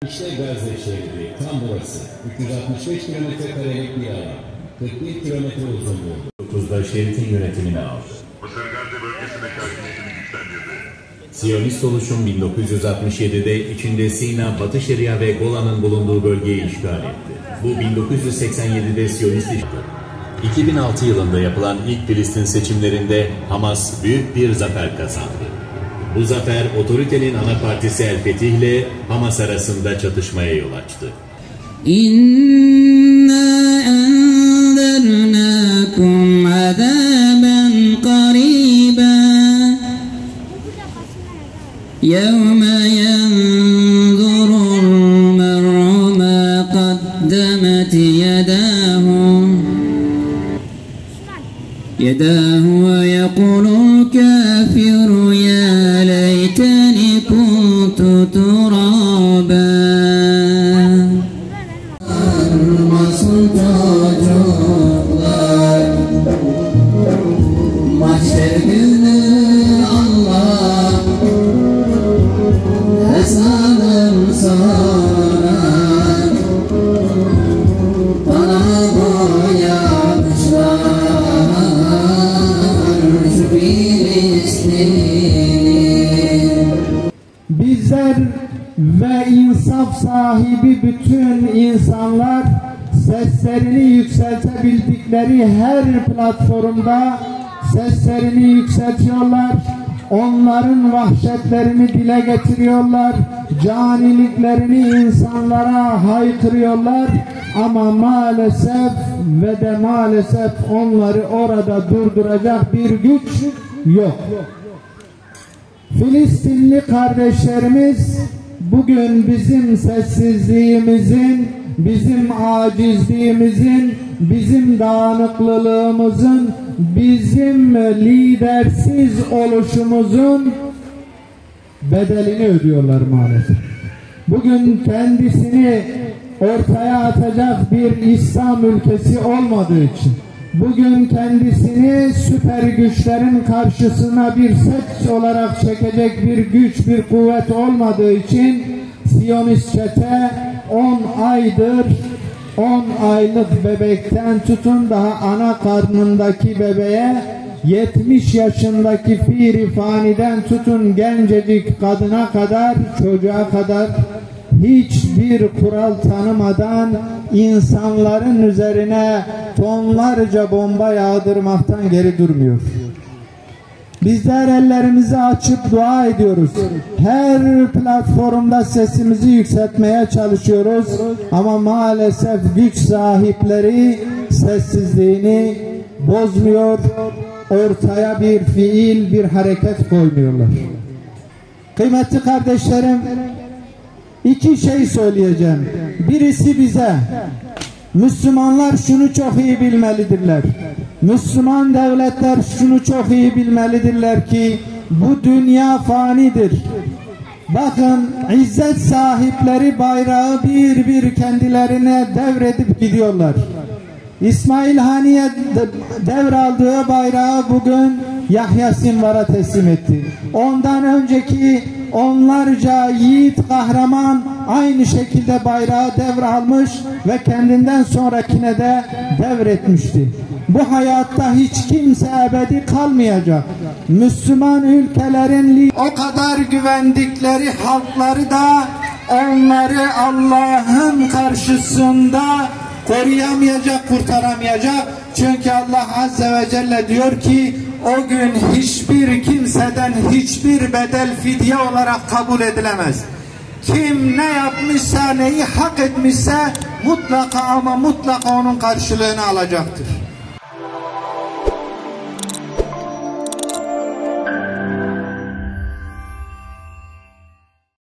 İşte Gazze şehri, tam burası. 365 kilometre karelik bir alan. 41 kilometre uzunluğu. 9'da şeritin yönetimini aldı. Mısır Gazze bölgesindeki hakimiyetini güçlendirdi. Siyonist oluşum 1967'de içinde Sina, Batı Şeria ve Golan'ın bulunduğu bölgeyi işgal etti. Bu 1987'de Siyonist işgal. 2006 yılında yapılan ilk Filistin seçimlerinde Hamas büyük bir zafer kazandı. Bu zafer otoritenin ana partisi El Fetih ile Hamas arasında çatışmaya yol açtı. İnna enzernakum azaben qariben yevme yenzurul mer'u ma qaddemet yadahu ve yekulul kafiru ya leyteni kuntu turaben. Masum çocuklar mahşer günü Allah hesabım sorar bana boyamışlar şu Filistin'i. Bizler ve insaf sahibi bütün insanlar seslerini yükseltebildikleri her platformda seslerini yükseltiyorlar. Onların vahşetlerini dile getiriyorlar. Caniliklerini insanlara haykırıyorlar. Ama maalesef ve de maalesef onları orada durduracak bir güç yok. Filistinli kardeşlerimiz bugün bizim sessizliğimizin, bizim acizliğimizin, bizim dağınıklılığımızın, bizim lidersiz oluşumuzun bedelini ödüyorlar maalesef. Bugün kendisini ortaya atacak bir İslam ülkesi olmadığı için, bugün kendisini süper güçlerin karşısına bir set olarak çekecek bir güç, bir kuvvet olmadığı için Siyonist çete 10 aydır 10 aylık bebekten tutun daha ana karnındaki bebeğe 70 yaşındaki piri faniden tutun gencecik kadına kadar, çocuğa kadar hiçbir kural tanımadan insanların üzerine tonlarca bomba yağdırmaktan geri durmuyor. Bizler ellerimizi açıp dua ediyoruz. Her platformda sesimizi yükseltmeye çalışıyoruz. Ama maalesef güç sahipleri sessizliğini bozmuyor. Ortaya bir fiil, bir hareket koymuyorlar. Kıymetli kardeşlerim, iki şey söyleyeceğim. Birisi bize, Müslümanlar şunu çok iyi bilmelidirler. Müslüman devletler şunu çok iyi bilmelidirler ki bu dünya fanidir. Bakın izzet sahipleri bayrağı bir bir kendilerine devredip gidiyorlar. İsmail Haniye devraldığı bayrağı bugün Yahya Sinvar'a teslim etti. Ondan önceki onlarca yiğit kahraman aynı şekilde bayrağı devralmış ve kendinden sonrakine de devretmişti. Bu hayatta hiç kimse ebedi kalmayacak. Müslüman ülkelerin o kadar güvendikleri halkları da onları Allah'ın karşısında koruyamayacak, kurtaramayacak. Çünkü Allah Azze ve Celle diyor ki o gün hiçbir kimseden hiçbir bedel fidye olarak kabul edilemez. Kim ne yapmışsa, neyi hak etmişse mutlaka ama mutlaka onun karşılığını alacaktır.